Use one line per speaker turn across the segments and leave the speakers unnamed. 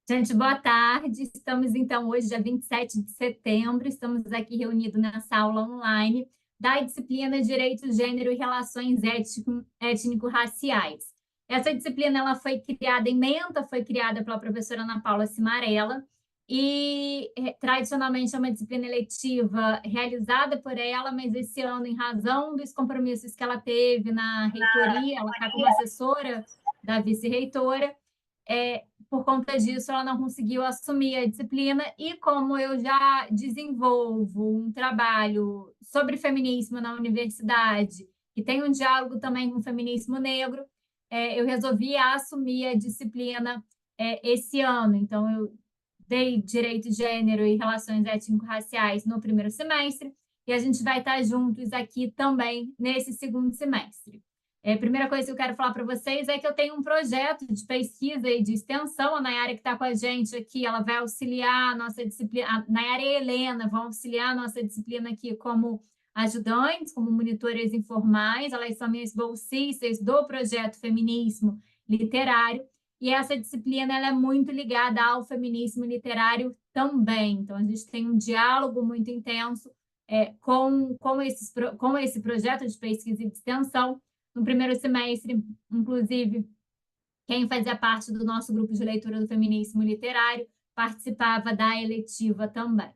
Gente, boa tarde. Estamos, então, hoje, dia 27 de setembro, estamos aqui reunidos nessa aula online da disciplina Direito, Gênero e Relações Étnico-Raciais. Essa disciplina ela foi criada, ementa foi criada pela professora Ana Paula Cimarella e, tradicionalmente, é uma disciplina eletiva realizada por ela, mas esse ano, em razão dos compromissos que ela teve na reitoria, ela está como assessora da vice-reitora, por conta disso, ela não conseguiu assumir a disciplina, e como eu já desenvolvo um trabalho sobre feminismo na universidade, e tem um diálogo também com o feminismo negro, eu resolvi assumir a disciplina esse ano. Então, eu dei Direito, Gênero e Relações Étnico-Raciais no primeiro semestre, e a gente vai estar juntos aqui também nesse segundo semestre. A primeira coisa que eu quero falar para vocês é que eu tenho um projeto de pesquisa e de extensão. A Nayara, que está com a gente aqui, ela vai auxiliar a nossa disciplina. A Nayara e a Helena vão auxiliar a nossa disciplina aqui como ajudantes, como monitoras informais. Elas são minhas bolsistas do projeto Feminismo Literário. E essa disciplina ela é muito ligada ao feminismo literário também. Então, a gente tem um diálogo muito intenso com esse projeto de pesquisa e de extensão. No primeiro semestre, inclusive, quem fazia parte do nosso grupo de leitura do feminismo literário participava da eletiva também.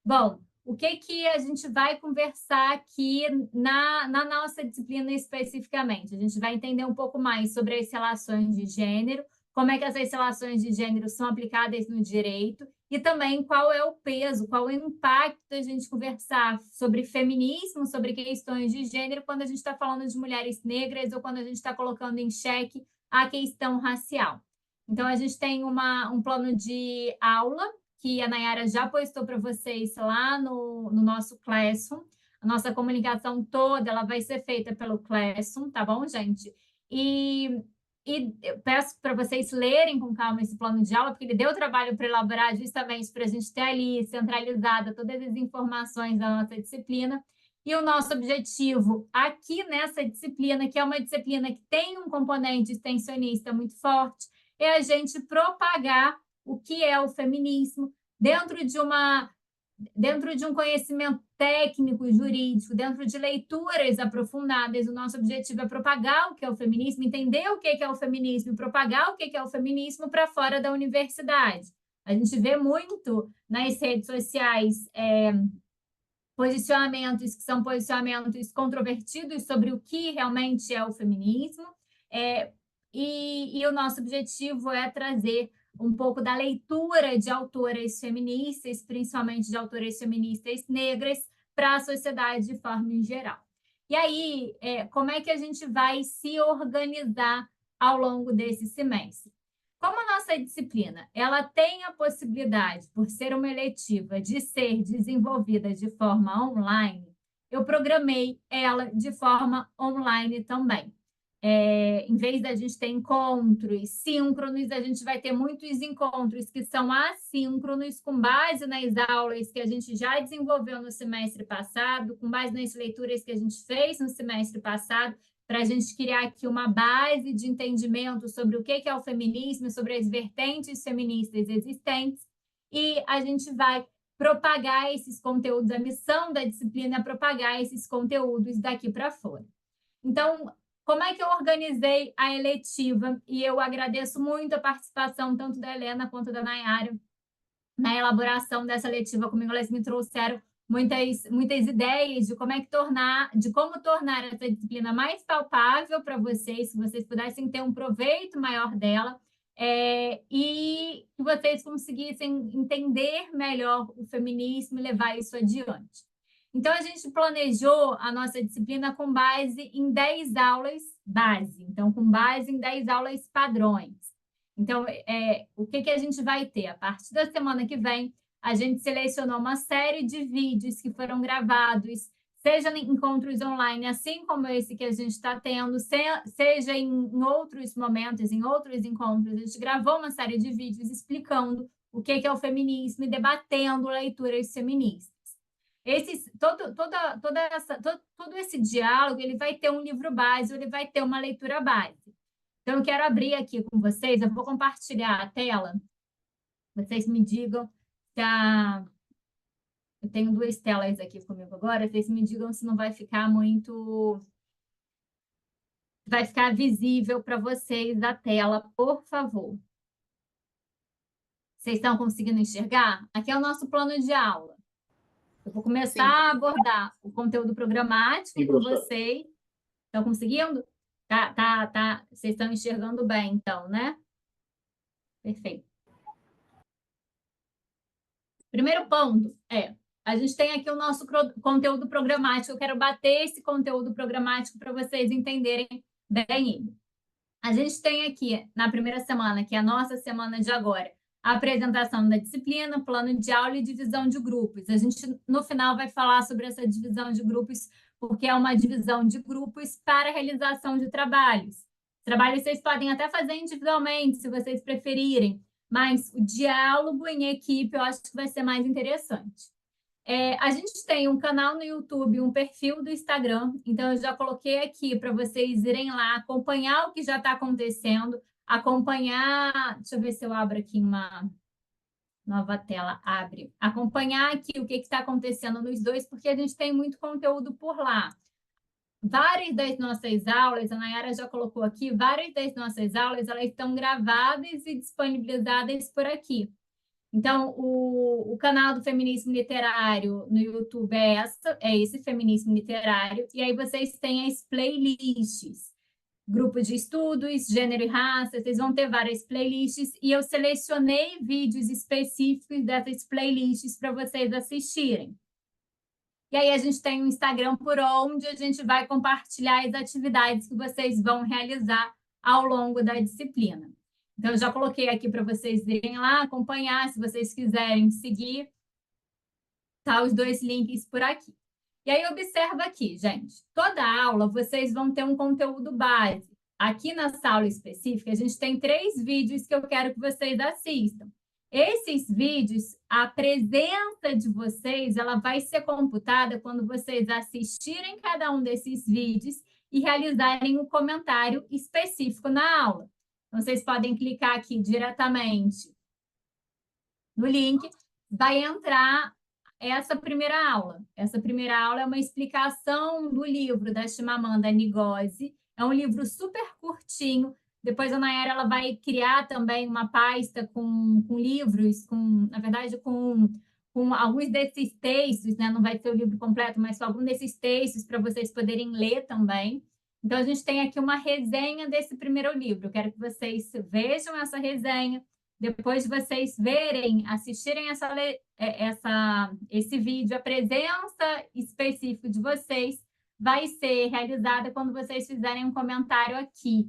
Bom, o que a gente vai conversar aqui na nossa disciplina especificamente? A gente vai entender um pouco mais sobre as relações de gênero, como é que essas relações de gênero são aplicadas no direito, e também qual é o peso, qual é o impacto da gente conversar sobre feminismo, sobre questões de gênero, quando a gente está falando de mulheres negras ou quando a gente está colocando em xeque a questão racial. Então, a gente tem um plano de aula que a Nayara já postou para vocês lá no nosso Classroom. A nossa comunicação toda ela vai ser feita pelo Classroom, tá bom, gente? E eu peço para vocês lerem com calma esse plano de aula, porque ele deu trabalho para elaborar justamente para a gente ter ali centralizada todas as informações da nossa disciplina. E o nosso objetivo aqui nessa disciplina, que é uma disciplina que tem um componente extensionista muito forte, é a gente propagar o que é o feminismo dentro de um conhecimento técnico, jurídico, dentro de leituras aprofundadas. O nosso objetivo é propagar o que é o feminismo, entender o que é o feminismo, propagar o que é o feminismo para fora da universidade. A gente vê muito nas redes sociais posicionamentos que são posicionamentos controvertidos sobre o que realmente é o feminismo, e o nosso objetivo é trazer um pouco da leitura de autoras feministas, principalmente de autoras feministas negras, para a sociedade de forma em geral. E aí, como é que a gente vai se organizar ao longo desse semestre? Como a nossa disciplina ela tem a possibilidade, por ser uma eletiva, de ser desenvolvida de forma online, eu programei ela de forma online também. Em vez da gente ter encontros síncronos, a gente vai ter muitos encontros que são assíncronos, com base nas aulas que a gente já desenvolveu no semestre passado, com base nas leituras que a gente fez no semestre passado, para a gente criar aqui uma base de entendimento sobre o que é o feminismo, sobre as vertentes feministas existentes, e a gente vai propagar esses conteúdos. A missão da disciplina é propagar esses conteúdos daqui para fora. Então, como é que eu organizei a eletiva? E eu agradeço muito a participação tanto da Helena quanto da Nayara na elaboração dessa eletiva comigo. Elas me trouxeram muitas ideias de como tornar essa disciplina mais palpável para vocês, se vocês pudessem ter um proveito maior dela, e que vocês conseguissem entender melhor o feminismo e levar isso adiante. Então, a gente planejou a nossa disciplina com base em 10 aulas base, então, com base em 10 aulas padrões. Então, o que a gente vai ter? A partir da semana que vem, a gente selecionou uma série de vídeos que foram gravados, seja em encontros online, assim como esse que a gente está tendo, seja em outros momentos, em outros encontros. A gente gravou uma série de vídeos explicando o que é o feminismo e debatendo leituras feministas. Todo esse diálogo ele vai ter um livro base, ele vai ter uma leitura base. Então, eu quero abrir aqui com vocês, eu vou compartilhar a tela Vocês me digam se a... Eu tenho duas telas aqui comigo agora, vocês me digam se não vai ficar muito... Vai ficar visível para vocês a tela, por favor. Vocês estão conseguindo enxergar? Aqui é o nosso plano de aula. Eu vou começar a abordar o conteúdo programático com vocês. Estão conseguindo? Tá. Vocês estão enxergando bem, então, né? Perfeito. Primeiro ponto a gente tem aqui o nosso conteúdo programático. Eu quero bater esse conteúdo programático para vocês entenderem bem ele. A gente tem aqui, na primeira semana, que é a nossa semana de agora, a apresentação da disciplina, plano de aula e divisão de grupos. A gente, no final, vai falar sobre essa divisão de grupos, porque é uma divisão de grupos para a realização de trabalhos. Trabalhos vocês podem até fazer individualmente, se vocês preferirem, mas o diálogo em equipe eu acho que vai ser mais interessante. A gente tem um canal no YouTube, um perfil do Instagram, então eu já coloquei aqui para vocês irem lá, acompanhar o que já está acontecendo, acompanhar... Deixa eu ver se eu abro aqui uma nova tela, abre. Acompanhar aqui o que está acontecendo nos dois, porque a gente tem muito conteúdo por lá. Várias das nossas aulas, a Nayara já colocou aqui, várias das nossas aulas, elas estão gravadas e disponibilizadas por aqui. Então, o canal do Feminismo Literário no YouTube é esse Feminismo Literário, e aí vocês têm as playlists, grupo de estudos, gênero e raça, vocês vão ter várias playlists, e eu selecionei vídeos específicos dessas playlists para vocês assistirem. E aí a gente tem o Instagram por onde a gente vai compartilhar as atividades que vocês vão realizar ao longo da disciplina. Então, eu já coloquei aqui para vocês irem lá acompanhar, se vocês quiserem seguir, tá os dois links por aqui. E aí, observa aqui, gente, toda aula vocês vão ter um conteúdo base. Aqui nessa aula específica, a gente tem 3 vídeos que eu quero que vocês assistam. Esses vídeos, a presença de vocês, ela vai ser computada quando vocês assistirem cada um desses vídeos e realizarem um comentário específico na aula. Então, vocês podem clicar aqui diretamente no link, vai entrar essa primeira aula. Essa primeira aula é uma explicação do livro da Chimamanda Ngozi. É um livro super curtinho. Depois a Nayara ela vai criar também uma pasta com livros, na verdade, com alguns desses textos, né? Não vai ser o livro completo, mas só algum desses textos para vocês poderem ler também. Então, a gente tem aqui uma resenha desse primeiro livro. Eu quero que vocês vejam essa resenha. Depois de vocês verem, assistirem esse vídeo, a presença específica de vocês vai ser realizada quando vocês fizerem um comentário aqui.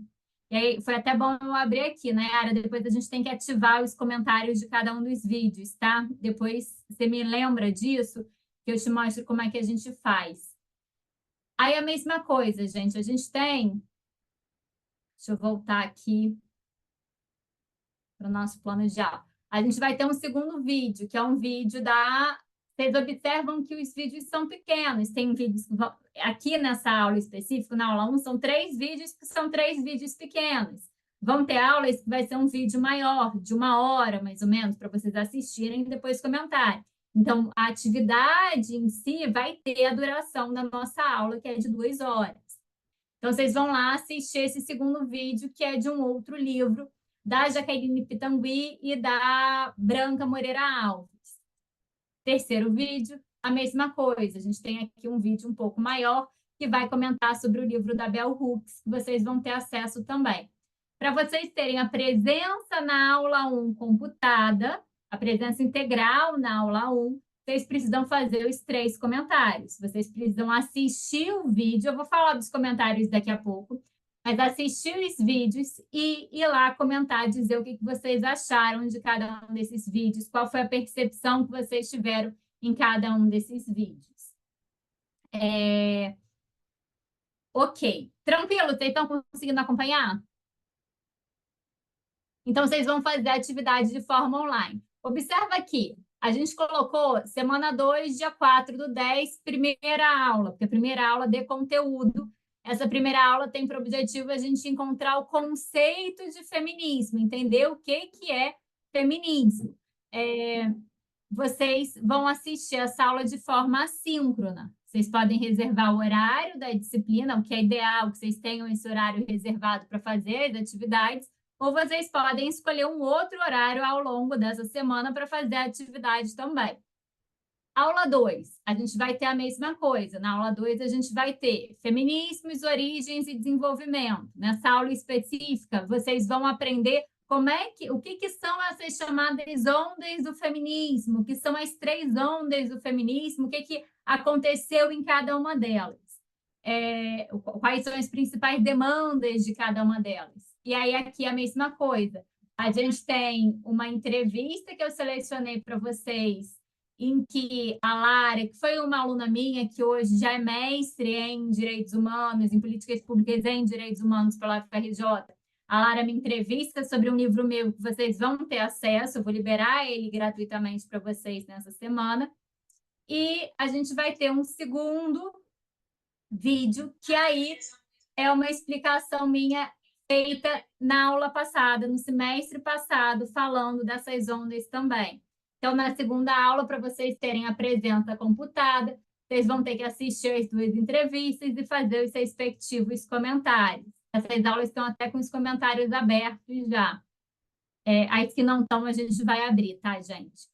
E aí, foi até bom eu abrir aqui, né, Ara? Depois a gente tem que ativar os comentários de cada um dos vídeos, tá? Depois você me lembra disso, que eu te mostro como é que a gente faz. Aí a mesma coisa, gente, a gente tem... Deixa eu voltar aqui para o nosso plano de aula. A gente vai ter um segundo vídeo, que é um vídeo da... Vocês observam que os vídeos são pequenos, tem vídeos... Aqui nessa aula específica, na aula 1, são 3 vídeos, que são 3 vídeos pequenos. Vão ter aulas que vai ser um vídeo maior, de 1 hora, mais ou menos, para vocês assistirem e depois comentarem. Então, a atividade em si vai ter a duração da nossa aula, que é de 2 horas. Então, vocês vão lá assistir esse segundo vídeo, que é de um outro livro, da Jaqueline Pitangui e da Branca Moreira Alves. Terceiro vídeo, a mesma coisa. A gente tem aqui um vídeo um pouco maior, que vai comentar sobre o livro da Bell Hooks, que vocês vão ter acesso também. Para vocês terem a presença na aula 1 computada, a presença integral na aula 1, vocês precisam fazer os 3 comentários. Vocês precisam assistir o vídeo, eu vou falar dos comentários daqui a pouco, mas assistir os vídeos e ir lá comentar, dizer o que vocês acharam de cada um desses vídeos, qual foi a percepção que vocês tiveram em cada um desses vídeos. Ok, tranquilo? Vocês estão conseguindo acompanhar? Então, vocês vão fazer a atividade de forma online. Observa aqui, a gente colocou semana 2, dia 4/10, primeira aula, porque a primeira aula de conteúdo. Essa primeira aula tem por objetivo a gente encontrar o conceito de feminismo, entender o que é feminismo. vocês vão assistir essa aula de forma assíncrona. Vocês podem reservar o horário da disciplina, o que é ideal, que vocês tenham esse horário reservado para fazer as atividades, ou vocês podem escolher um outro horário ao longo dessa semana para fazer a atividade também. Aula 2, a gente vai ter a mesma coisa. Na aula 2, a gente vai ter feminismos, origens e desenvolvimento. Nessa aula específica, vocês vão aprender o que são essas chamadas ondas do feminismo, o que são as 3 ondas do feminismo, o que aconteceu em cada uma delas, quais são as principais demandas de cada uma delas. E aí, aqui a mesma coisa. A gente tem uma entrevista que eu selecionei para vocês, em que a Lara, que foi uma aluna minha, que hoje já é mestre em Direitos Humanos, em Políticas Públicas em Direitos Humanos pela UFRJ, a Lara me entrevista sobre um livro meu que vocês vão ter acesso, eu vou liberar ele gratuitamente para vocês nessa semana. E a gente vai ter um segundo vídeo, que aí é uma explicação minha feita na aula passada, no semestre passado, falando dessas ondas também. Então, na segunda aula, para vocês terem a presença computada, vocês vão ter que assistir as 2 entrevistas e fazer os respectivos comentários. Essas aulas estão até com os comentários abertos já. As que não estão, a gente vai abrir, tá, gente?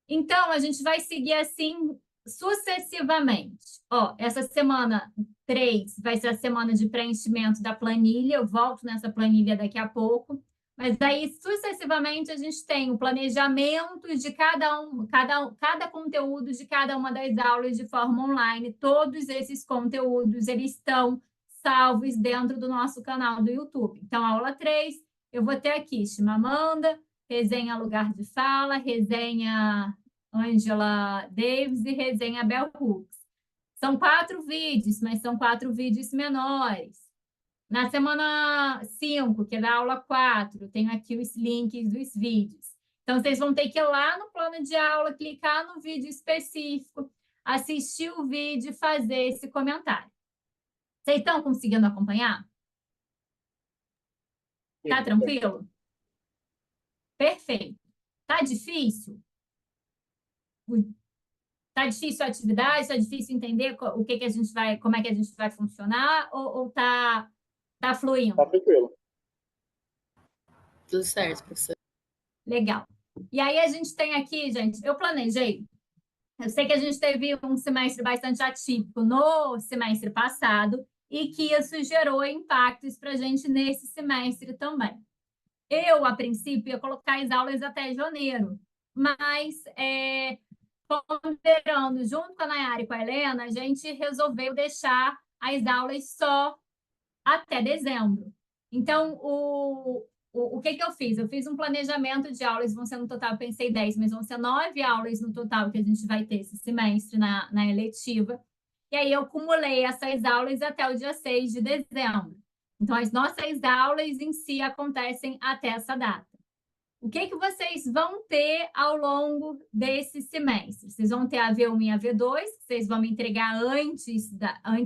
Então, a gente vai seguir assim sucessivamente. Essa semana 3 vai ser a semana de preenchimento da planilha. Eu volto nessa planilha daqui a pouco. Mas aí, sucessivamente, a gente tem o planejamento de cada conteúdo de cada uma das aulas de forma online. Todos esses conteúdos, eles estão salvos dentro do nosso canal do YouTube. Então, aula 3, eu vou ter aqui Chimamanda, resenha Lugar de Fala, resenha Angela Davis e resenha Bell Hooks. São 4 vídeos, mas são 4 vídeos menores. Na semana 5, que é da aula 4, tenho aqui os links dos vídeos. Então, vocês vão ter que ir lá no plano de aula, clicar no vídeo específico, assistir o vídeo e fazer esse comentário. Vocês estão conseguindo acompanhar? Tá tranquilo? Perfeito. Tá difícil? Tá difícil a atividade? Tá difícil entender o que a gente vai, como é que a gente vai funcionar? Ou tá fluindo?
Tá tranquilo.
Tudo certo, professor.
Legal. E aí a gente tem aqui, gente, eu planejei. Eu sei que a gente teve um semestre bastante atípico no semestre passado e que isso gerou impactos para a gente nesse semestre também. Eu, a princípio, ia colocar as aulas até janeiro, mas ponderando junto com a Nayara e com a Helena, a gente resolveu deixar as aulas só até dezembro. Então, o que eu fiz? Eu fiz um planejamento de aulas, vão ser no total, eu pensei 10, mas vão ser 9 aulas no total que a gente vai ter esse semestre na eletiva. E aí eu acumulei essas aulas até o dia 6 de dezembro. Então, as nossas aulas em si acontecem até essa data. O que vocês vão ter ao longo desse semestre? Vocês vão ter a V1 e a V2, que vocês vão me entregar antes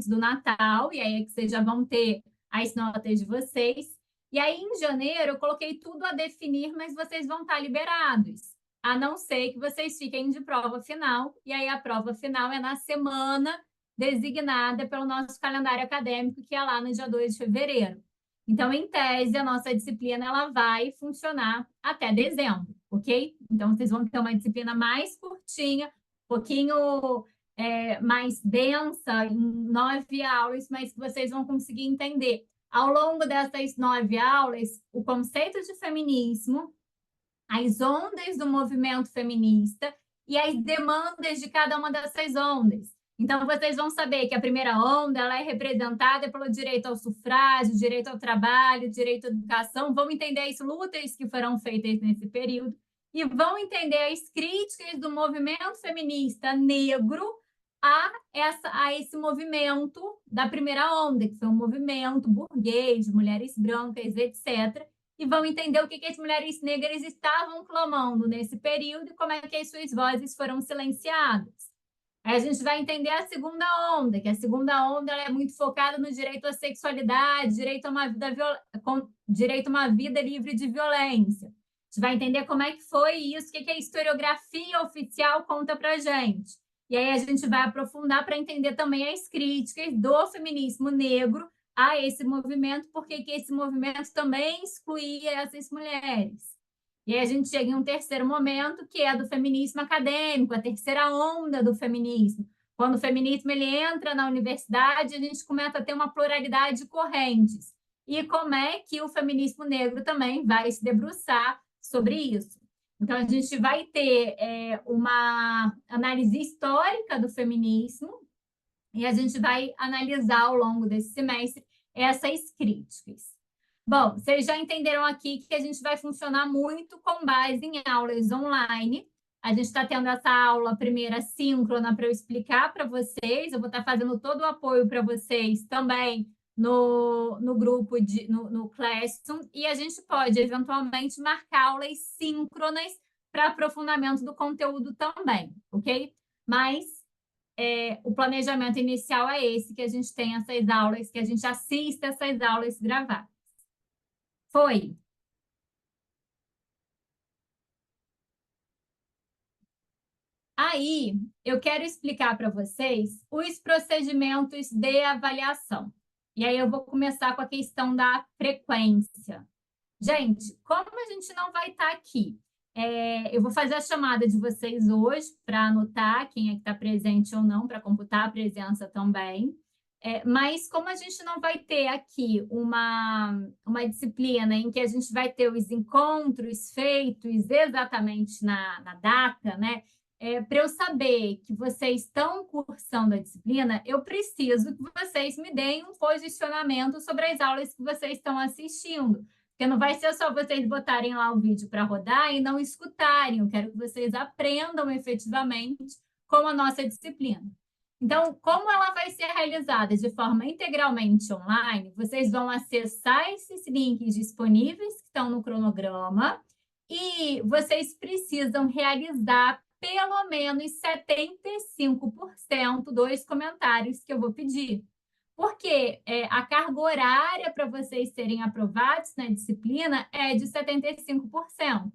do Natal, e aí é que vocês já vão ter as notas de vocês. E aí, em janeiro, eu coloquei tudo a definir, mas vocês vão estar liberados, a não ser que vocês fiquem de prova final, e aí a prova final é na semana designada pelo nosso calendário acadêmico, que é lá no dia 2 de fevereiro. Então, em tese, a nossa disciplina ela vai funcionar até dezembro, ok? Então, vocês vão ter uma disciplina mais curtinha, um pouquinho mais densa, em 9 aulas, mas que vocês vão conseguir entender ao longo dessas 9 aulas o conceito de feminismo, as ondas do movimento feminista e as demandas de cada uma dessas ondas. Então, vocês vão saber que a primeira onda ela é representada pelo direito ao sufrágio, direito ao trabalho, direito à educação. Vão entender as lutas que foram feitas nesse período e vão entender as críticas do movimento feminista negro a esse movimento da primeira onda, que foi um movimento burguês, de mulheres brancas, etc. E vão entender o que as mulheres negras estavam clamando nesse período e como é que as suas vozes foram silenciadas. Aí a gente vai entender a segunda onda, que a segunda onda ela é muito focada no direito à sexualidade, direito a uma vida livre de violência. gente vai entender como é que foi isso, o que a historiografia oficial conta para gente. E aí a gente vai aprofundar para entender também as críticas do feminismo negro a esse movimento, porque que esse movimento também excluía essas mulheres. E aí a gente chega em um terceiro momento, que é do feminismo acadêmico, a terceira onda do feminismo. Quando o feminismo ele entra na universidade, a gente começa a ter uma pluralidade de correntes. E como é que o feminismo negro também vai se debruçar sobre isso. Então, a gente vai ter uma análise histórica do feminismo e a gente vai analisar ao longo desse semestre essas críticas. Bom, vocês já entenderam aqui que a gente vai funcionar muito com base em aulas online. A gente está tendo essa aula primeira síncrona para eu explicar para vocês. Eu vou estar fazendo todo o apoio para vocês também no grupo, no Classroom. E a gente pode, eventualmente, marcar aulas síncronas para aprofundamento do conteúdo também, ok? Mas o planejamento inicial é esse, que a gente tem essas aulas, que a gente assista essas aulas gravadas. Foi. Aí, eu quero explicar para vocês os procedimentos de avaliação. E aí, eu vou começar com a questão da frequência. Gente, como a gente não vai estar aqui, eu vou fazer a chamada de vocês hoje para anotar quem é que está presente ou não, para computar a presença também. Mas como a gente não vai ter aqui uma disciplina em que a gente vai ter os encontros feitos exatamente na data, né? Para eu saber que vocês estão cursando a disciplina, eu preciso que vocês me deem um posicionamento sobre as aulas que vocês estão assistindo. Porque não vai ser só vocês botarem lá o vídeo para rodar e não escutarem. Eu quero que vocês aprendam efetivamente com a nossa disciplina. Então, como ela vai ser realizada de forma integralmente online, vocês vão acessar esses links disponíveis que estão no cronograma e vocês precisam realizar pelo menos 75% dos comentários que eu vou pedir. Porque a carga horária para vocês serem aprovados na disciplina é de 75%.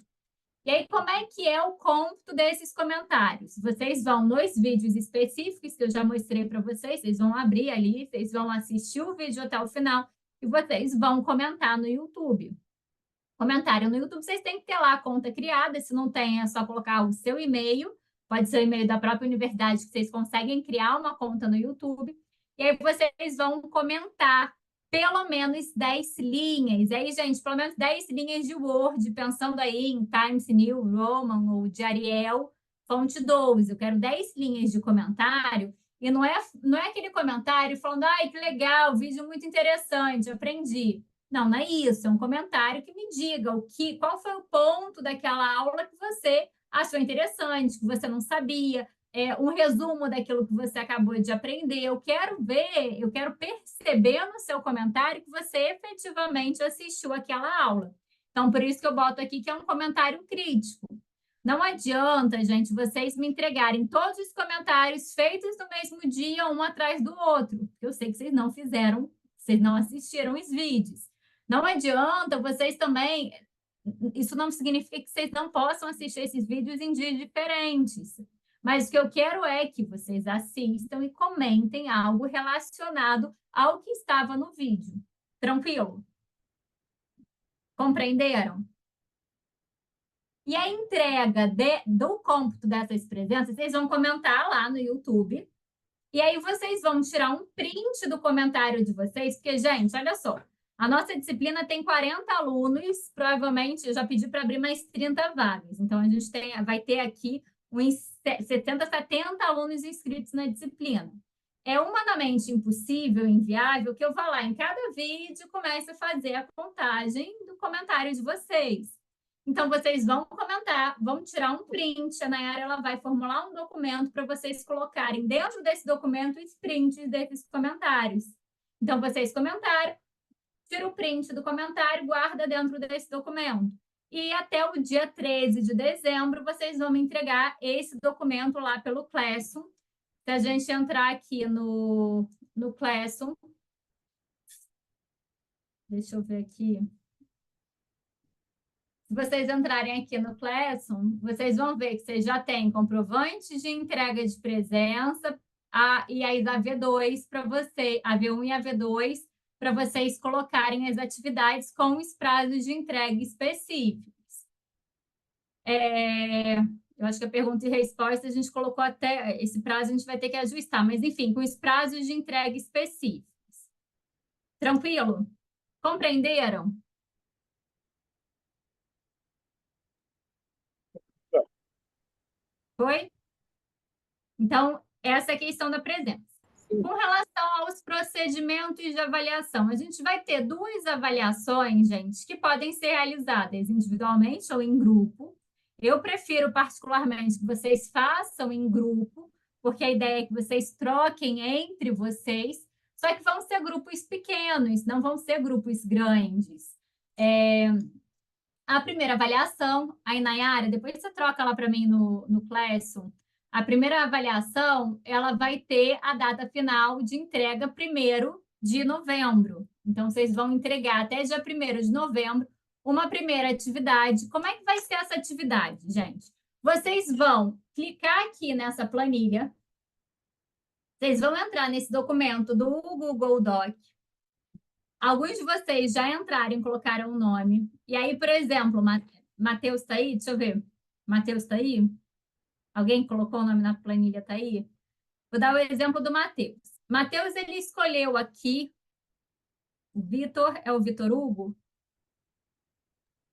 E aí, como é que é o cômputo desses comentários? Vocês vão nos vídeos específicos que eu já mostrei para vocês, vocês vão abrir ali, vocês vão assistir o vídeo até o final e vocês vão comentar no YouTube. Comentário no YouTube, vocês têm que ter lá a conta criada, se não tem, é só colocar o seu e-mail, pode ser o e-mail da própria universidade, que vocês conseguem criar uma conta no YouTube, e aí vocês vão comentar pelo menos 10 linhas. E aí, gente, pelo menos 10 linhas de Word, pensando aí em Times New Roman ou de Arial, fonte 12. Eu quero 10 linhas de comentário, e não é aquele comentário falando, ai, que legal, vídeo muito interessante, aprendi. Não, não é isso, é um comentário que me diga qual foi o ponto daquela aula que você achou interessante, que você não sabia, um resumo daquilo que você acabou de aprender. Eu quero ver, eu quero perceber no seu comentário que você efetivamente assistiu aquela aula. Então, por isso que eu boto aqui que é um comentário crítico. Não adianta, gente, vocês me entregarem todos os comentários feitos no mesmo dia, um atrás do outro, porque eu sei que vocês não fizeram, vocês não assistiram os vídeos. Não adianta vocês também. Isso não significa que vocês não possam assistir esses vídeos em dias diferentes. Mas o que eu quero é que vocês assistam e comentem algo relacionado ao que estava no vídeo. Tranquilo? Compreenderam? E a entrega do cômputo dessas presenças, vocês vão comentar lá no YouTube. E aí vocês vão tirar um print do comentário de vocês, porque, gente, olha só, a nossa disciplina tem 40 alunos, provavelmente eu já pedi para abrir mais 30 vagas. Então, a gente vai ter aqui uns 70, 70 alunos inscritos na disciplina. É humanamente impossível, inviável, que eu vá lá em cada vídeo e comece a fazer a contagem do comentário de vocês. Então, vocês vão comentar, vão tirar um print, a Nayara ela vai formular um documento para vocês colocarem dentro desse documento os prints desses comentários. Então, vocês comentaram, tira o print do comentário, guarda dentro desse documento. E até o dia 13 de dezembro, vocês vão me entregar esse documento lá pelo Classroom. Se a gente entrar aqui no Classroom, deixa eu ver aqui. se vocês entrarem aqui no Classroom, vocês vão ver que vocês já têm comprovantes de entrega de presença e aí a V2 para você, a V1 e a V2, para vocês colocarem as atividades com os prazos de entrega específicos. Eu acho que a pergunta e resposta a gente colocou até esse prazo, a gente vai ter que ajustar, mas enfim, com os prazos de entrega específicos. Tranquilo? Compreenderam? Foi? Então, essa é a questão da presença. Com relação aos procedimentos de avaliação, a gente vai ter duas avaliações, gente, que podem ser realizadas individualmente ou em grupo. Eu prefiro particularmente que vocês façam em grupo, porque a ideia é que vocês troquem entre vocês, só que vão ser grupos pequenos, não vão ser grupos grandes. A primeira avaliação, aí, Nayara, depois você troca lá para mim no Classroom. A primeira avaliação, ela vai ter a data final de entrega 1º de novembro. Então, vocês vão entregar até dia 1º de novembro uma primeira atividade. Como é que vai ser essa atividade, gente? Vocês vão clicar aqui nessa planilha. Vocês vão entrar nesse documento do Google Doc. Alguns de vocês já entraram e colocaram o nome. E aí, por exemplo, Matheus está aí? Deixa eu ver. Matheus está aí? Alguém colocou o nome na planilha, está aí? Vou dar o exemplo do Matheus. Matheus, ele escolheu aqui, o Vitor, é o Vitor Hugo?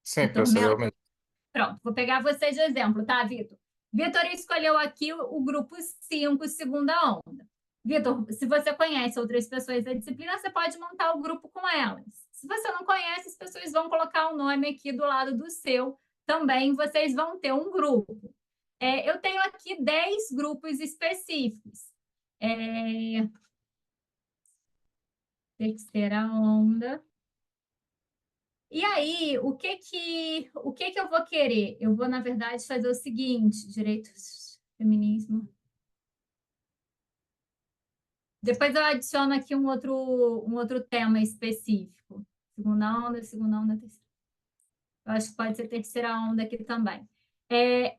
Sim,
Vitor
professor,
Melo?
eu mesmo.
Pronto, vou pegar você de exemplo, tá, Vitor? Vitor escolheu aqui o grupo 5, segunda onda. Vitor, se você conhece outras pessoas da disciplina, você pode montar o grupo com elas. Se você não conhece, as pessoas vão colocar o nome aqui do lado do seu. Também vocês vão ter um grupo. Eu tenho aqui 10 grupos específicos. Terceira onda. E aí, o que eu vou querer? Eu vou, na verdade, fazer o seguinte, direitos, feminismo. Depois eu adiciono aqui um outro tema específico. Segunda onda, terceira. Eu acho que pode ser terceira onda aqui também.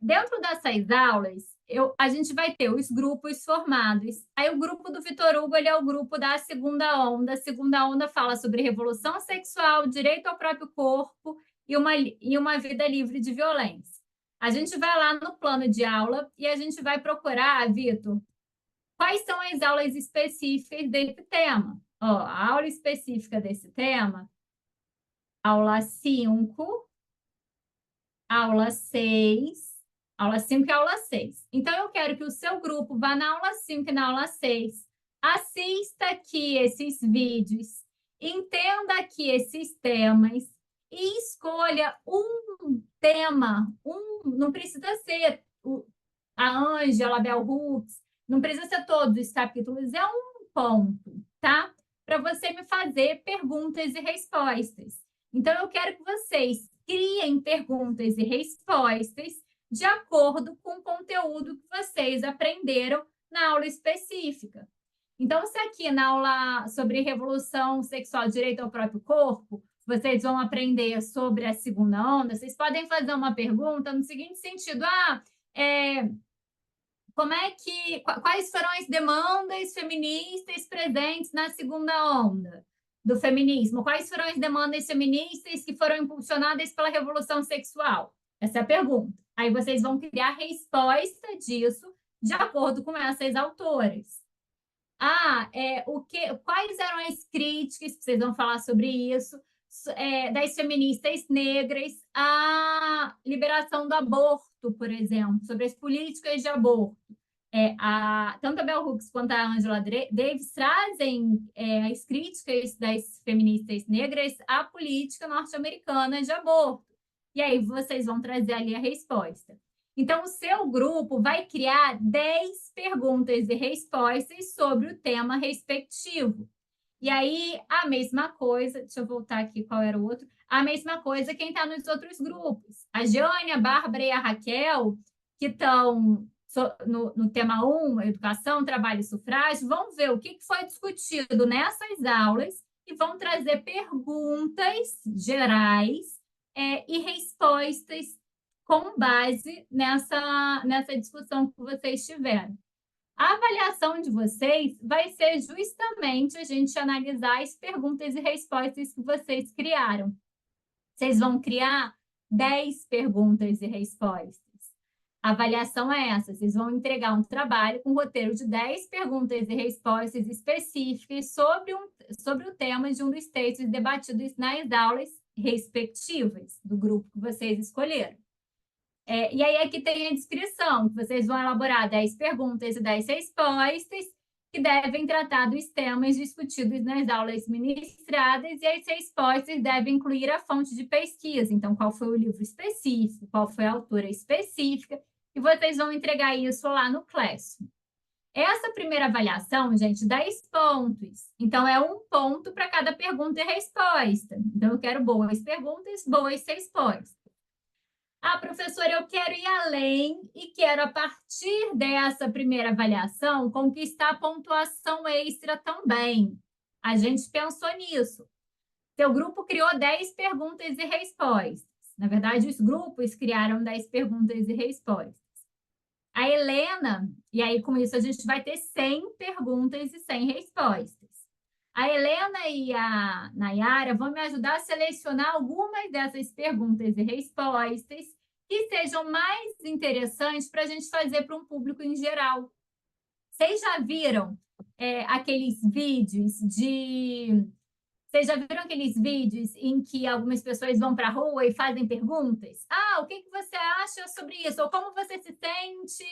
Dentro dessas aulas, a gente vai ter os grupos formados. Aí o grupo do Vitor Hugo, ele é o grupo da segunda onda. A segunda onda fala sobre revolução sexual, direito ao próprio corpo e uma vida livre de violência. A gente vai lá no plano de aula e a gente vai procurar, Vitor, quais são as aulas específicas desse tema. A aula específica desse tema, aula 5, aula 6, aula 5 e aula 6. Então, eu quero que o seu grupo vá na aula 5 e na aula 6, assista aqui esses vídeos, entenda aqui esses temas e escolha um tema, não precisa ser a Ângela, a Bell Hooks, não precisa ser todos os capítulos, é um ponto, tá? Para você me fazer perguntas e respostas. Então, eu quero que vocês criem perguntas e respostas de acordo com o conteúdo que vocês aprenderam na aula específica. Então, se aqui na aula sobre revolução sexual, direito ao próprio corpo, vocês vão aprender sobre a segunda onda, vocês podem fazer uma pergunta no seguinte sentido: quais foram as demandas feministas presentes na segunda onda do feminismo? Quais foram as demandas feministas que foram impulsionadas pela revolução sexual? Essa é a pergunta. Aí vocês vão criar a resposta disso de acordo com essas autoras. Quais eram as críticas, vocês vão falar sobre isso, das feministas negras à liberação do aborto, por exemplo, sobre as políticas de aborto. Tanto a Bell Hooks quanto a Angela Davis trazem as críticas das feministas negras à política norte-americana de aborto. E aí vocês vão trazer ali a resposta. Então, o seu grupo vai criar 10 perguntas e respostas sobre o tema respectivo. E aí, a mesma coisa, deixa eu voltar aqui, qual era o outro? A mesma coisa quem está nos outros grupos. A Jane, a Bárbara e a Raquel, que estão no tema 1, educação, trabalho e sufrágio, vão ver o que foi discutido nessas aulas e vão trazer perguntas gerais e respostas respostas com base nessa discussão que vocês tiveram. A avaliação de vocês vai ser justamente a gente analisar as perguntas e respostas que vocês criaram. Vocês vão criar 10 perguntas e respostas. A avaliação é essa, vocês vão entregar um trabalho com um roteiro de 10 perguntas e respostas específicas sobre o tema de um dos textos debatidos nas aulas respectivas do grupo que vocês escolheram. E aí aqui tem a descrição, que vocês vão elaborar 10 perguntas e 10 respostas que devem tratar dos temas discutidos nas aulas ministradas, e as respostas devem incluir a fonte de pesquisa, então qual foi o livro específico, qual foi a autora específica, e vocês vão entregar isso lá no Classroom. Essa primeira avaliação, gente, 10 pontos. Então, é 1 ponto para cada pergunta e resposta. Então, eu quero boas perguntas, boas respostas. Ah, professora, eu quero ir além e quero, a partir dessa primeira avaliação, conquistar pontuação extra também. A gente pensou nisso. Seu grupo criou 10 perguntas e respostas. Na verdade, os grupos criaram 10 perguntas e respostas. A Helena, e aí com isso a gente vai ter 100 perguntas e 100 respostas. A Helena e a Nayara vão me ajudar a selecionar algumas dessas perguntas e respostas que sejam mais interessantes para a gente fazer para um público em geral. Vocês já viram aqueles vídeos de... Vocês já viram aqueles vídeos em que algumas pessoas vão para a rua e fazem perguntas? Ah, o que você acha sobre isso? Ou como você se sente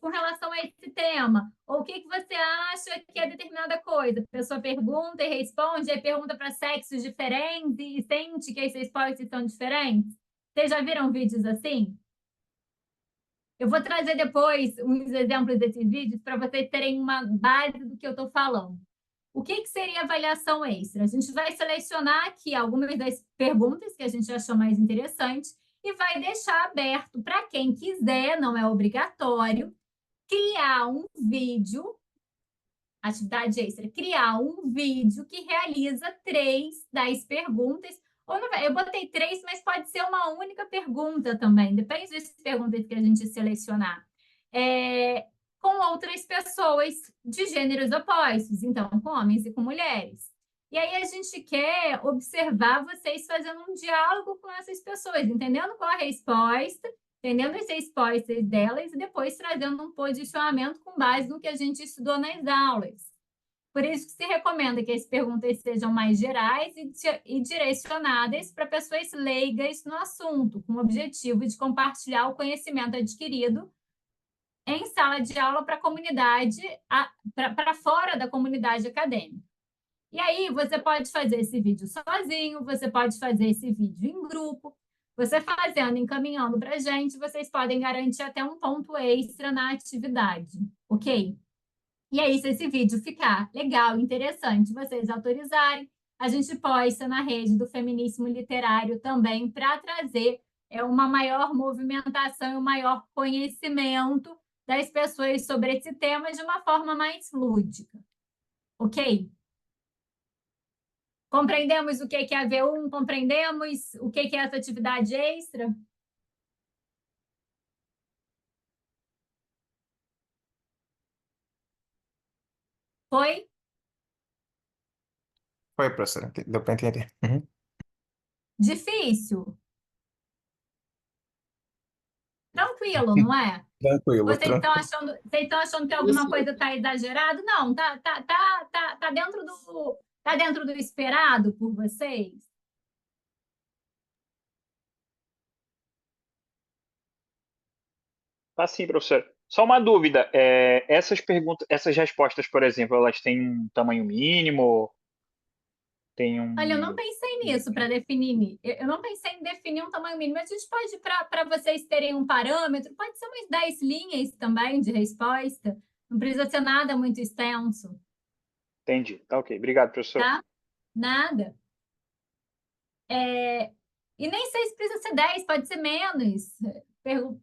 com relação a esse tema? Ou o que você acha que é determinada coisa? A pessoa pergunta e responde, aí pergunta para sexos diferentes e sente que as respostas são diferentes. Vocês já viram vídeos assim? Eu vou trazer depois uns exemplos desses vídeos para vocês terem uma base do que eu estou falando. O que seria avaliação extra? A gente vai selecionar aqui algumas das perguntas que a gente achou mais interessante e vai deixar aberto para quem quiser, não é obrigatório, criar um vídeo, atividade extra, criar um vídeo que realiza 3 das perguntas, ou não, eu botei 3, mas pode ser uma única pergunta também, depende das perguntas que a gente selecionar. Com outras pessoas de gêneros opostos, então, com homens e com mulheres. E aí a gente quer observar vocês fazendo um diálogo com essas pessoas, entendendo qual a resposta, entendendo as respostas delas e depois trazendo um posicionamento com base no que a gente estudou nas aulas. Por isso que se recomenda que as perguntas sejam mais gerais e direcionadas para pessoas leigas no assunto, com o objetivo de compartilhar o conhecimento adquirido em sala de aula para a comunidade, para fora da comunidade acadêmica. E aí, você pode fazer esse vídeo sozinho, você pode fazer esse vídeo em grupo, você fazendo, encaminhando para a gente, vocês podem garantir até um ponto extra na atividade, ok? E aí, se esse vídeo ficar legal, interessante, vocês autorizarem, a gente posta na rede do Feminíssimo Literário também para trazer uma maior movimentação e um maior conhecimento das pessoas sobre esse tema de uma forma mais lúdica. Ok? Compreendemos o que é a V1? Compreendemos o que é essa atividade extra? Foi?
Foi, professora. Deu para entender. Uhum.
Difícil? Tranquilo, não é?
Tranquilo,
Vocês
tranquilo.
estão achando que alguma coisa está exagerada? Não, tá dentro do esperado por vocês?
Tá sim, professor. Só uma dúvida, essas perguntas, essas respostas, por exemplo, elas têm um tamanho mínimo? Tem
Olha, eu
um...
não pensei nisso para definir. Eu não pensei em definir um tamanho mínimo. A gente pode, para vocês terem um parâmetro, pode ser umas 10 linhas também de resposta. Não precisa ser nada muito extenso.
Entendi. Tá ok. Obrigado, professor.
Tá? Nada. E nem sei se precisa ser 10, pode ser menos.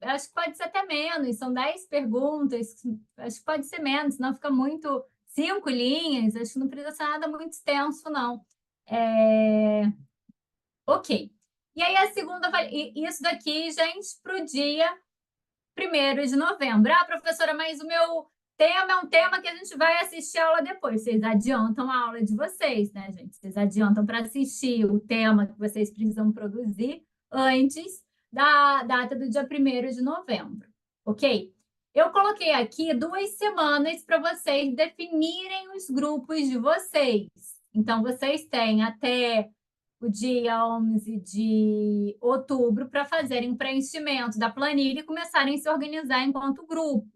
Acho que pode ser até menos. São 10 perguntas. Acho que pode ser menos, senão fica muito... 5 linhas, acho que não precisa ser nada muito extenso, não. Ok. E aí a segunda, isso daqui, gente, para o dia 1º de novembro. Ah, professora, mas o meu tema é um tema que a gente vai assistir a aula depois. Vocês adiantam a aula de vocês, né, gente? Vocês adiantam para assistir o tema que vocês precisam produzir antes da data do dia 1º de novembro, ok? Eu coloquei aqui 2 semanas para vocês definirem os grupos de vocês. Então, vocês têm até o dia 11 de outubro para fazerem o preenchimento da planilha e começarem a se organizar enquanto grupo.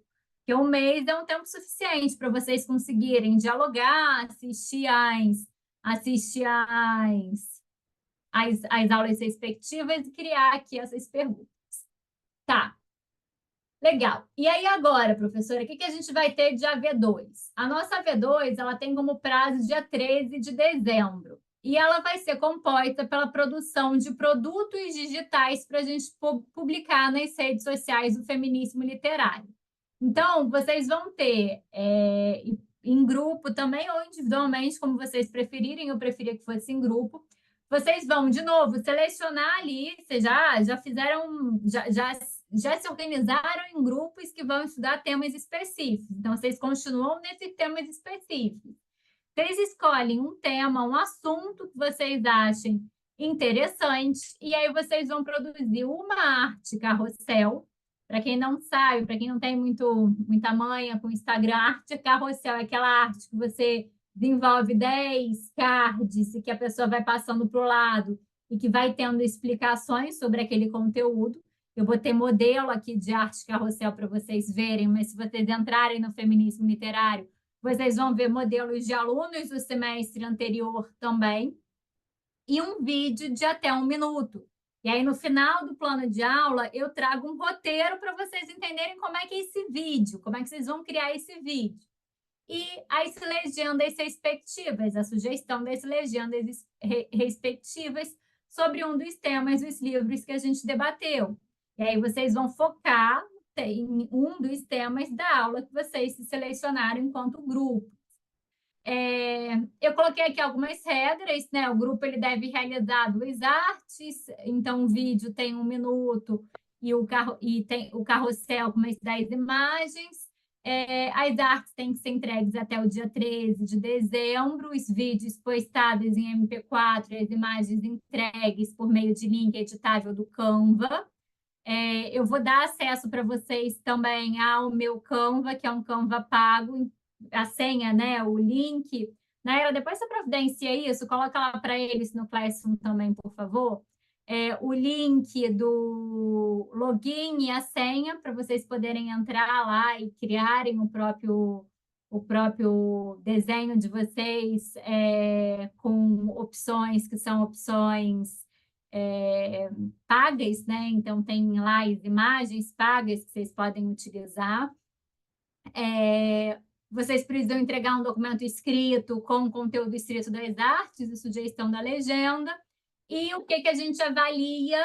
Porque um mês é um tempo suficiente para vocês conseguirem dialogar, assistir as aulas respectivas e criar aqui essas perguntas. Tá. Legal. E aí agora, professora, o que a gente vai ter de AV2? A nossa AV2, ela tem como prazo dia 13 de dezembro. E ela vai ser composta pela produção de produtos digitais para a gente publicar nas redes sociais do Feminismo Literário. Então, vocês vão ter em grupo também ou individualmente, como vocês preferirem, eu preferia que fosse em grupo. Vocês vão, de novo, selecionar ali, vocês já fizeram, já se organizaram em grupos que vão estudar temas específicos. Então, vocês continuam nesses temas específicos. Vocês escolhem um tema, um assunto que vocês achem interessante, e aí vocês vão produzir uma arte carrossel. Para quem não sabe, para quem não tem muita manha com o Instagram, arte carrossel é aquela arte que você desenvolve 10 cards e que a pessoa vai passando para o lado e que vai tendo explicações sobre aquele conteúdo. Eu vou ter modelo aqui de arte carrossel para vocês verem, mas se vocês entrarem no Feminismo Literário, vocês vão ver modelos de alunos do semestre anterior também, e um vídeo de até 1 minuto. E aí, no final do plano de aula, eu trago um roteiro para vocês entenderem como é que é esse vídeo, como é que vocês vão criar esse vídeo. E as legendas respectivas, a sugestão das legendas respectivas sobre um dos temas dos livros que a gente debateu. E aí, vocês vão focar em um dos temas da aula que vocês se selecionaram enquanto grupo. Eu coloquei aqui algumas regras, né? O grupo ele deve realizar 2 artes, então o vídeo tem 1 minuto e tem o carrossel com umas 10 imagens. As artes têm que ser entregues até o dia 13 de dezembro, os vídeos postados em MP4 e as imagens entregues por meio de link editável do Canva. Eu vou dar acesso para vocês também ao meu Canva, que é um Canva pago, a senha, né, o link. Naira, depois você providencia isso, coloca lá para eles no Classroom também, por favor. O link do login e a senha para vocês poderem entrar lá e criarem o próprio desenho de vocês com opções que são opções pagas, né? Então, tem lá as imagens pagas que vocês podem utilizar. Vocês precisam entregar um documento escrito com o conteúdo escrito das artes e sugestão da legenda. E o que a gente avalia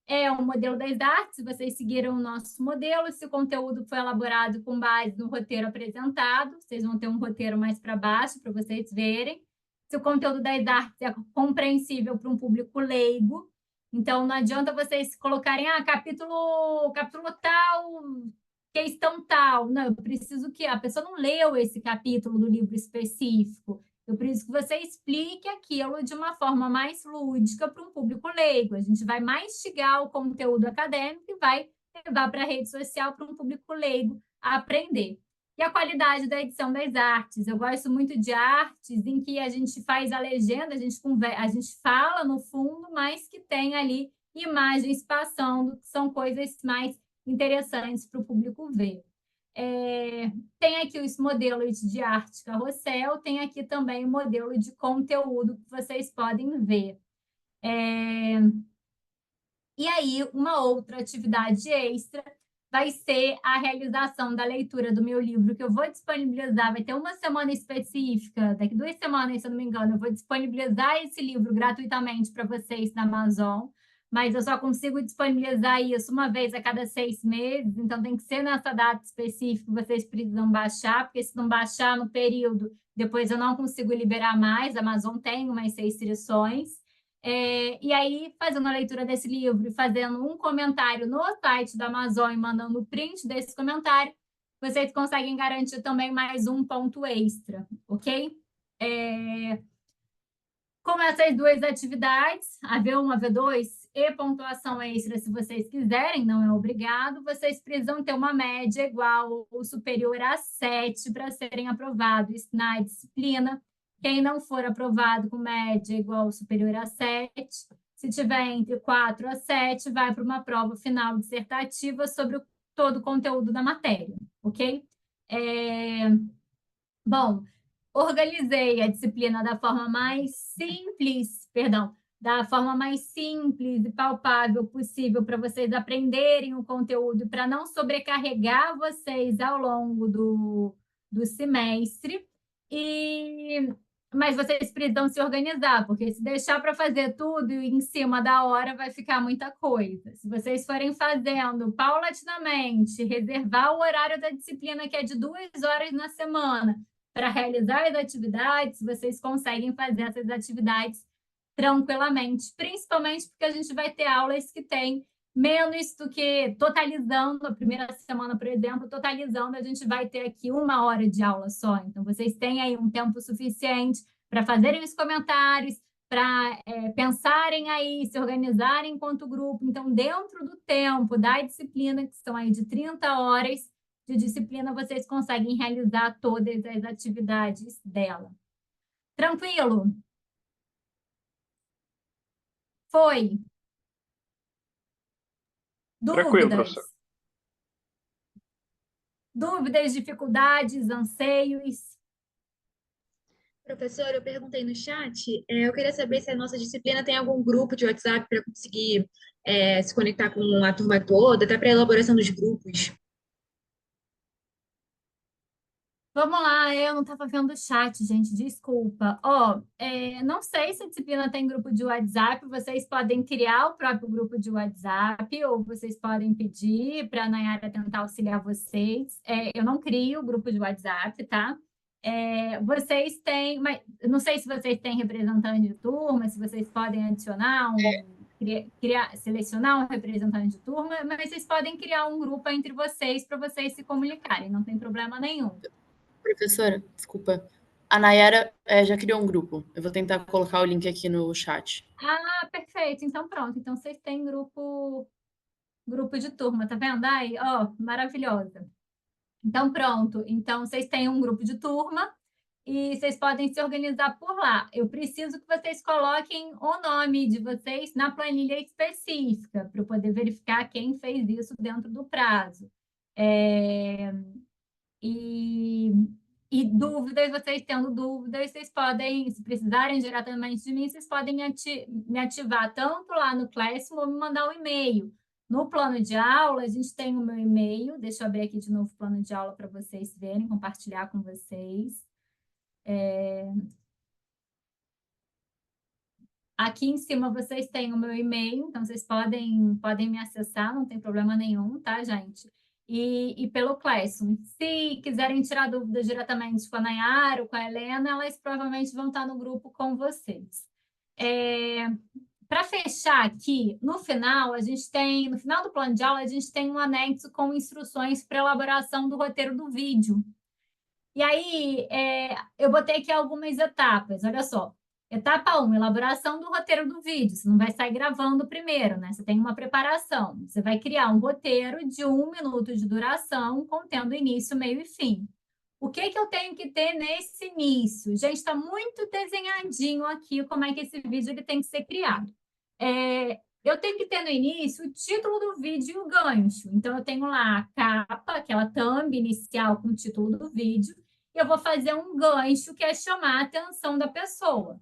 é o modelo das artes, se vocês seguiram o nosso modelo, se o conteúdo foi elaborado com base no roteiro apresentado, vocês vão ter um roteiro mais para baixo para vocês verem. Se o conteúdo das artes é compreensível para um público leigo, então não adianta vocês colocarem capítulo tal, questão tal. Não, eu preciso que a pessoa não leu esse capítulo do livro específico. Eu preciso que você explique aquilo de uma forma mais lúdica para um público leigo. A gente vai mastigar o conteúdo acadêmico e vai levar para a rede social para um público leigo a aprender. E a qualidade da edição das artes. Eu gosto muito de artes em que a gente faz a legenda, a gente fala no fundo, mas que tem ali imagens passando, que são coisas mais interessantes para o público ver. Tem aqui os modelos de arte carrossel, tem aqui também o modelo de conteúdo que vocês podem ver. E aí, uma outra atividade extra vai ser a realização da leitura do meu livro, que eu vou disponibilizar, vai ter uma semana específica, daqui 2 semanas, se eu não me engano, eu vou disponibilizar esse livro gratuitamente para vocês na Amazon, mas eu só consigo disponibilizar isso uma vez a cada 6 meses, então tem que ser nessa data específica que vocês precisam baixar, porque se não baixar no período, depois eu não consigo liberar mais, a Amazon tem umas restrições. E aí, fazendo a leitura desse livro e fazendo um comentário no site da Amazon e mandando o print desse comentário, vocês conseguem garantir também mais um ponto extra, ok? Como essas duas atividades, a V1, a V2 e pontuação extra, se vocês quiserem, não é obrigado, vocês precisam ter uma média igual ou superior a 7 para serem aprovados na disciplina. Quem não for aprovado com média igual ou superior a 7, se tiver entre 4 a 7, vai para uma prova final dissertativa sobre todo o conteúdo da matéria, ok? Bom, organizei a disciplina da forma mais simples, da forma mais simples e palpável possível para vocês aprenderem o conteúdo, para não sobrecarregar vocês ao longo do semestre. Mas vocês precisam se organizar, porque se deixar para fazer tudo em cima da hora, vai ficar muita coisa. Se vocês forem fazendo paulatinamente, reservar o horário da disciplina, que é de 2 horas na semana, para realizar as atividades, vocês conseguem fazer essas atividades tranquilamente, principalmente porque a gente vai ter aulas que têm menos do que, totalizando, a primeira semana, por exemplo, totalizando, a gente vai ter aqui 1 hora de aula só. Então, vocês têm aí um tempo suficiente para fazerem os comentários, para pensarem aí, se organizarem enquanto grupo. Então, dentro do tempo da disciplina, que são aí de 30 horas de disciplina, vocês conseguem realizar todas as atividades dela. Tranquilo? Foi?
Tranquilo,
Dúvidas?
professor.
Dúvidas, dificuldades, anseios?
Professor, eu perguntei no chat, eu queria saber se a nossa disciplina tem algum grupo de WhatsApp para conseguir se conectar com a turma toda, até para a elaboração dos grupos.
Vamos lá, eu não estava vendo o chat, gente, desculpa. Não sei se a disciplina tem grupo de WhatsApp, vocês podem criar o próprio grupo de WhatsApp, ou vocês podem pedir para a Nayara tentar auxiliar vocês. Eu não crio o grupo de WhatsApp, tá? Vocês têm, mas não sei se vocês têm representante de turma, se vocês podem adicionar selecionar um representante de turma, mas vocês podem criar um grupo entre vocês para vocês se comunicarem, não tem problema nenhum.
Professora, desculpa. A Nayara já criou um grupo. Eu vou tentar colocar o link aqui no chat.
Ah, perfeito. Então, pronto. Então, vocês têm grupo de turma, tá vendo? Ai, maravilhosa. Então, pronto. Então, vocês têm um grupo de turma e vocês podem se organizar por lá. Eu preciso que vocês coloquem o nome de vocês na planilha específica para eu poder verificar quem fez isso dentro do prazo. E dúvidas, vocês tendo dúvidas, vocês podem, se precisarem diretamente de mim, vocês podem me ativar tanto lá no Classroom ou me mandar um e-mail. No plano de aula, a gente tem o meu e-mail, deixa eu abrir aqui de novo o plano de aula para vocês verem, compartilhar com vocês. Aqui em cima vocês têm o meu e-mail, então vocês podem me acessar, não tem problema nenhum, tá, gente? E pelo Classroom. Se quiserem tirar dúvidas diretamente com a Nayara ou com a Helena, elas provavelmente vão estar no grupo com vocês. Para fechar aqui, no final do plano de aula, a gente tem um anexo com instruções para elaboração do roteiro do vídeo. E aí, eu botei aqui algumas etapas, olha só. Etapa 1, elaboração do roteiro do vídeo. Você não vai sair gravando primeiro, né? Você tem uma preparação. Você vai criar um roteiro de 1 minuto de duração, contendo início, meio e fim. O que eu tenho que ter nesse início? Gente, está muito desenhadinho aqui como é que esse vídeo ele tem que ser criado. Eu tenho que ter no início o título do vídeo e o gancho. Então, eu tenho lá a capa, aquela thumb inicial com o título do vídeo, e eu vou fazer um gancho que é chamar a atenção da pessoa.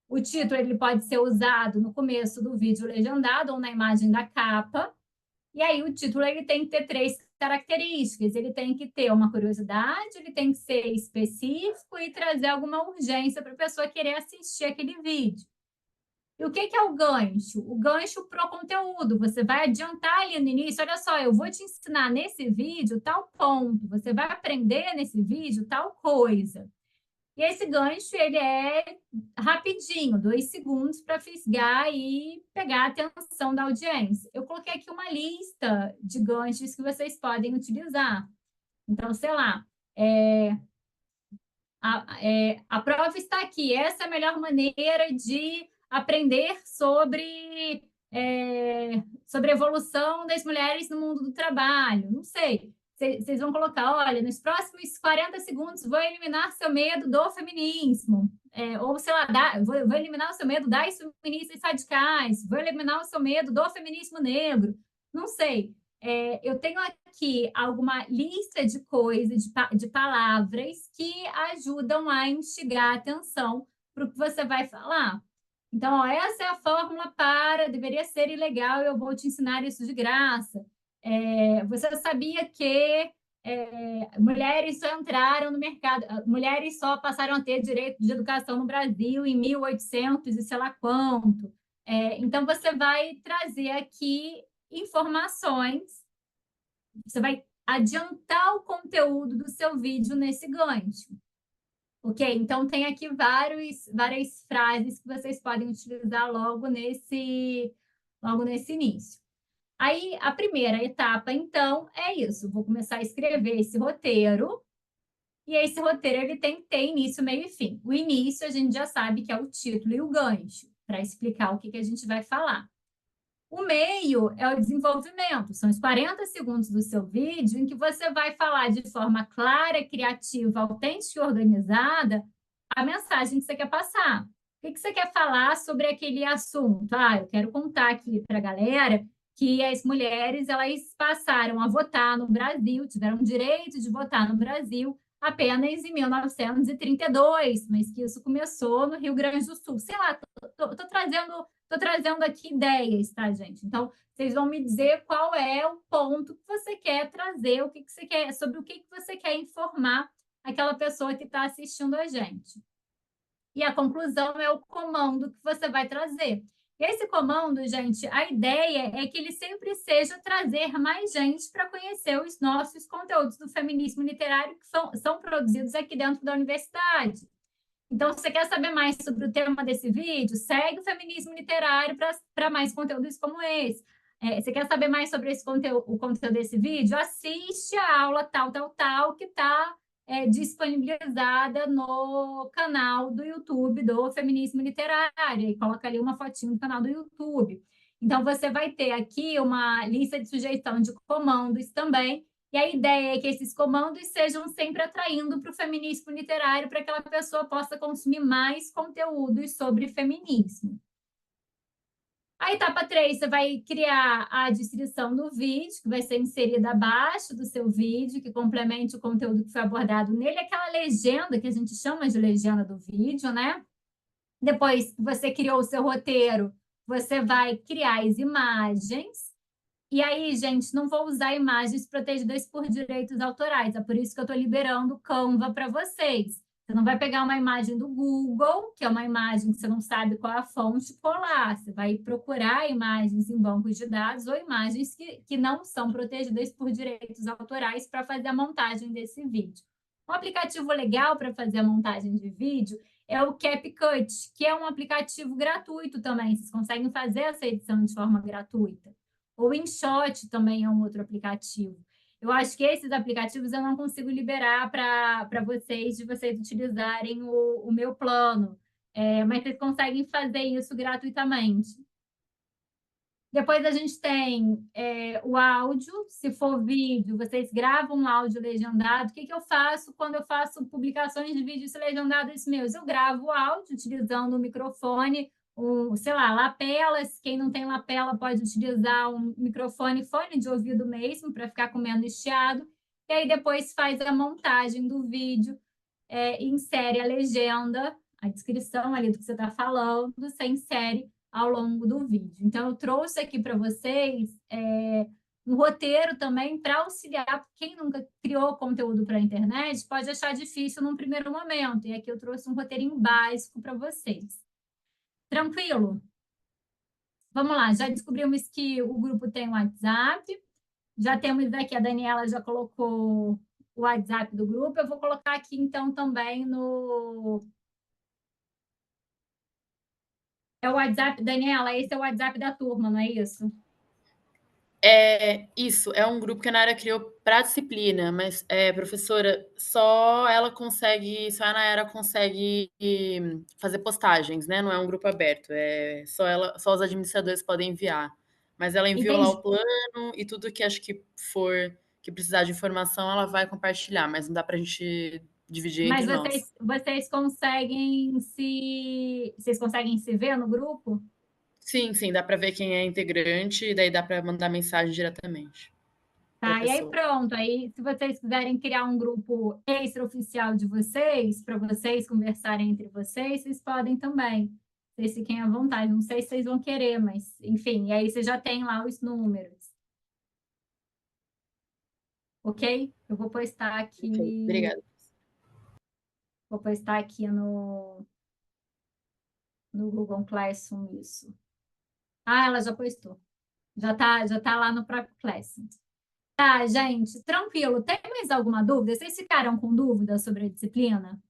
O título ele pode ser usado no começo do vídeo legendado ou na imagem da capa. E aí o título ele tem que ter 3 características. Ele tem que ter uma curiosidade, ele tem que ser específico e trazer alguma urgência para a pessoa querer assistir aquele vídeo. E o que é o gancho? O gancho para o conteúdo. Você vai adiantar ali no início, olha só, eu vou te ensinar nesse vídeo tal ponto, você vai aprender nesse vídeo tal coisa. E esse gancho, ele é rapidinho, 2 segundos para fisgar e pegar a atenção da audiência. Eu coloquei aqui uma lista de ganchos que vocês podem utilizar. Então, sei lá, a prova está aqui. Essa é a melhor maneira de aprender sobre a evolução das mulheres no mundo do trabalho. Não sei. Vocês vão colocar, olha, nos próximos 40 segundos vou eliminar seu medo do feminismo. Ou, sei lá, vou eliminar o seu medo das feministas radicais, vou eliminar o seu medo do feminismo negro. Não sei. Eu tenho aqui alguma lista de coisas, de palavras que ajudam a instigar a atenção para o que você vai falar. Então, ó, essa é a fórmula para, deveria ser ilegal, eu vou te ensinar isso de graça. Você sabia que mulheres só entraram no mercado, mulheres só passaram a ter direito de educação no Brasil em 1800 e sei lá quanto. Então, você vai trazer aqui informações, você vai adiantar o conteúdo do seu vídeo nesse gancho. Ok? Então, tem aqui várias frases que vocês podem utilizar logo nesse início. Aí, a primeira etapa, então, é isso. Vou começar a escrever esse roteiro. E esse roteiro, ele tem que ter início, meio e fim. O início, a gente já sabe que é o título e o gancho, para explicar o que a gente vai falar. O meio é o desenvolvimento. São os 40 segundos do seu vídeo em que você vai falar de forma clara, criativa, autêntica e organizada a mensagem que você quer passar. O que você quer falar sobre aquele assunto? Eu quero contar aqui para a galera que as mulheres elas passaram a votar no Brasil, tiveram direito de votar no Brasil apenas em 1932, mas que isso começou no Rio Grande do Sul. Sei lá, estou trazendo aqui ideias, tá, gente? Então, vocês vão me dizer qual é o ponto que você quer trazer, sobre o que você quer informar aquela pessoa que está assistindo a gente. E a conclusão é o comando que você vai trazer. Esse comando, gente, a ideia é que ele sempre seja trazer mais gente para conhecer os nossos conteúdos do feminismo literário que são produzidos aqui dentro da universidade. Então, se você quer saber mais sobre o tema desse vídeo, segue o Feminismo Literário para mais conteúdos como esse. Você quer saber mais sobre o conteúdo desse vídeo? Assiste a aula tal, que está disponibilizada no canal do YouTube do Feminismo Literário. E coloca ali uma fotinho do canal do YouTube. Então, você vai ter aqui uma lista de sugestão de comandos também. E a ideia é que esses comandos sejam sempre atraindo para o feminismo literário, para que aquela pessoa possa consumir mais conteúdos sobre feminismo. A etapa 3, você vai criar a descrição do vídeo, que vai ser inserida abaixo do seu vídeo, que complemente o conteúdo que foi abordado nele, aquela legenda que a gente chama de legenda do vídeo, né? Depois que você criou o seu roteiro, você vai criar as imagens. E aí, gente, não vou usar imagens protegidas por direitos autorais. É por isso que eu estou liberando o Canva para vocês. Você não vai pegar uma imagem do Google, que é uma imagem que você não sabe qual é a fonte, e colar. Você vai procurar imagens em bancos de dados ou imagens que não são protegidas por direitos autorais para fazer a montagem desse vídeo. Um aplicativo legal para fazer a montagem de vídeo é o CapCut, que é um aplicativo gratuito também. Vocês conseguem fazer essa edição de forma gratuita. O InShot também é um outro aplicativo. Eu acho que esses aplicativos eu não consigo liberar para vocês, de vocês utilizarem o meu plano. Mas vocês conseguem fazer isso gratuitamente. Depois a gente tem o áudio. Se for vídeo, vocês gravam um áudio legendado. O que eu faço quando eu faço publicações de vídeos legendados meus? Eu gravo o áudio utilizando o microfone, sei lá, lapelas. Quem não tem lapela pode utilizar um microfone, fone de ouvido mesmo, para ficar com menos chiado. E aí depois faz a montagem do vídeo, insere a legenda, a descrição ali do que você está falando, você insere ao longo do vídeo. Então, eu trouxe aqui para vocês um roteiro também para auxiliar, porque quem nunca criou conteúdo para a internet pode achar difícil num primeiro momento. E aqui eu trouxe um roteirinho básico para vocês. Tranquilo? Vamos lá, já descobrimos que o grupo tem um WhatsApp, já temos aqui, a Daniela já colocou o WhatsApp do grupo. Eu vou colocar aqui, então, também no... É o WhatsApp, Daniela, esse é o WhatsApp da turma, não é isso?
Isso, é um grupo que a Nayara criou para a disciplina, mas, professora, só a Nayara consegue fazer postagens, né? Não é um grupo aberto, só os administradores podem enviar. Mas ela enviou lá
Entendi.
o plano e tudo que acho que que precisar de informação, ela vai compartilhar, mas não dá para a gente dividir
Mas
entre nós.
vocês conseguem se ver no grupo?
Sim, sim, dá para ver quem é integrante e daí dá para mandar mensagem diretamente para a
Tá, e aí
pessoa.
pronto. Aí, se vocês quiserem criar um grupo extraoficial de vocês, para vocês conversarem entre vocês, vocês podem também. Vocês fiquem à vontade. Não sei se vocês vão querer, mas enfim, e aí você já tem lá os números. Ok? Eu vou postar aqui.
Ok, obrigada.
Vou postar aqui no Google Classroom isso. Ah, ela já postou. Já tá lá no próprio Classroom. Tá, gente, tranquilo. Tem mais alguma dúvida? Vocês ficaram com dúvida sobre a disciplina?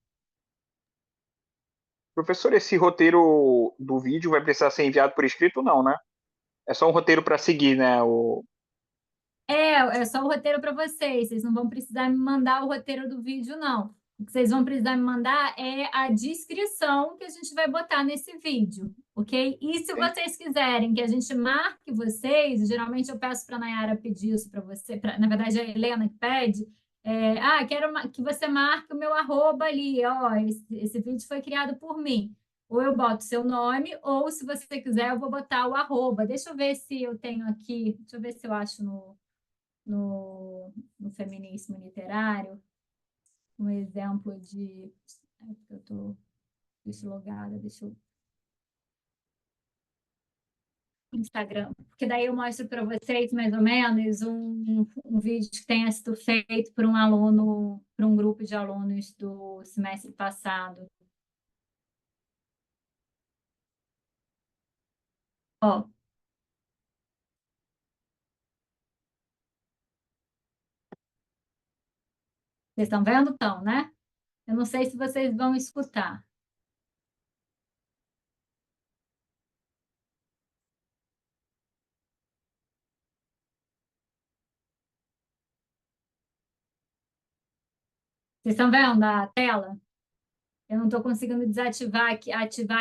Professor, esse roteiro do vídeo vai precisar ser enviado por escrito ou não, né? É só um roteiro para seguir, né?
É só o roteiro para vocês. Vocês não vão precisar me mandar o roteiro do vídeo, não. O que vocês vão precisar me mandar é a descrição que a gente vai botar nesse vídeo, ok? E se vocês quiserem que a gente marque vocês, geralmente eu peço para a Nayara pedir isso para você, na verdade é a Helena que pede. Quero que você marque o meu arroba ali, ó, esse vídeo foi criado por mim. Ou eu boto seu nome, ou se você quiser, eu vou botar o arroba. Deixa eu ver se eu tenho aqui, deixa eu ver se eu acho no feminismo literário, um exemplo de... eu estou deslogada, deixa eu... Instagram, porque daí eu mostro para vocês mais ou menos um vídeo que tenha sido feito por um aluno, por um grupo de alunos do semestre passado. Ó. Vocês estão vendo? Então, né? Eu não sei se vocês vão escutar. Vocês estão vendo a tela? Eu não estou conseguindo ativar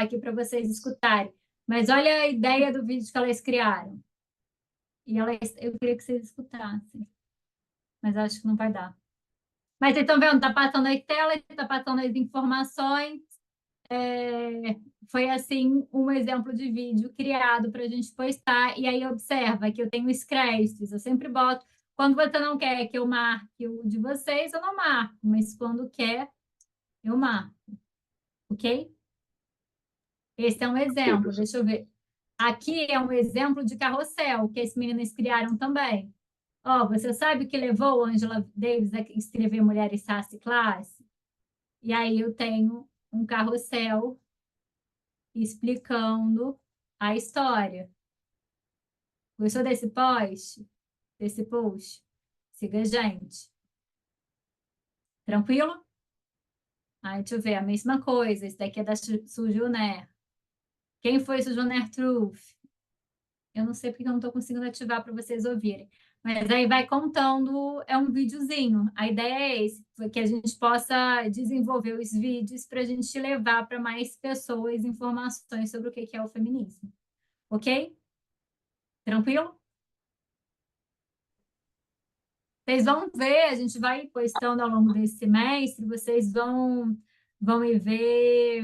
aqui para vocês escutarem. Mas olha a ideia do vídeo que elas criaram. E eu queria que vocês escutassem. Mas acho que não vai dar. Mas vocês estão vendo? Está passando as telas, está passando as informações. Foi assim um exemplo de vídeo criado para a gente postar. E aí observa que eu tenho os créditos. Eu sempre boto. Quando você não quer que eu marque o de vocês, eu não marco. Mas quando quer, eu marco. Ok? Esse é um exemplo. Deixa eu ver. Aqui é um exemplo de carrossel que as meninas criaram também. Ó, você sabe o que levou a Angela Davis a escrever Mulheres Sass e Classe? E aí eu tenho um carrossel explicando a história. Gostou desse post? Desse post? Siga a gente. Tranquilo? Deixa eu ver, a mesma coisa. Esse daqui é da Sujuner. Quem foi Sujuner Truth? Eu não sei porque eu não estou conseguindo ativar para vocês ouvirem. Mas aí vai contando, é um videozinho. A ideia é esse, que a gente possa desenvolver os vídeos para a gente levar para mais pessoas informações sobre o que é o feminismo. Ok? Tranquilo? Vocês vão ver, a gente vai postando ao longo desse semestre, vocês vão ir ver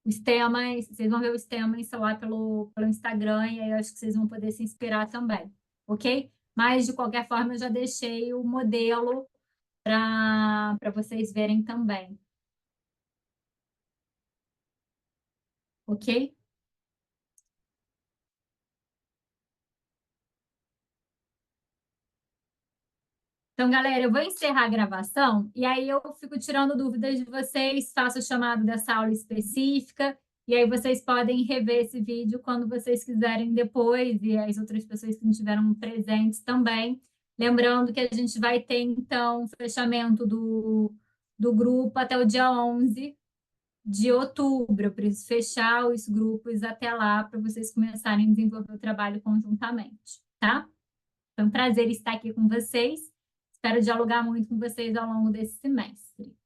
os temas, vocês vão ver os temas lá pelo Instagram, e aí eu acho que vocês vão poder se inspirar também, ok? Mas, de qualquer forma, eu já deixei o modelo para vocês verem também. Ok? Então, galera, eu vou encerrar a gravação e aí eu fico tirando dúvidas de vocês, faço o chamado dessa aula específica e aí vocês podem rever esse vídeo quando vocês quiserem depois e as outras pessoas que não estiveram presentes também. Lembrando que a gente vai ter, então, o fechamento do grupo até o dia 11 de outubro. Eu preciso fechar os grupos até lá para vocês começarem a desenvolver o trabalho conjuntamente, tá? Foi um prazer estar aqui com vocês. Espero dialogar muito com vocês ao longo desse semestre.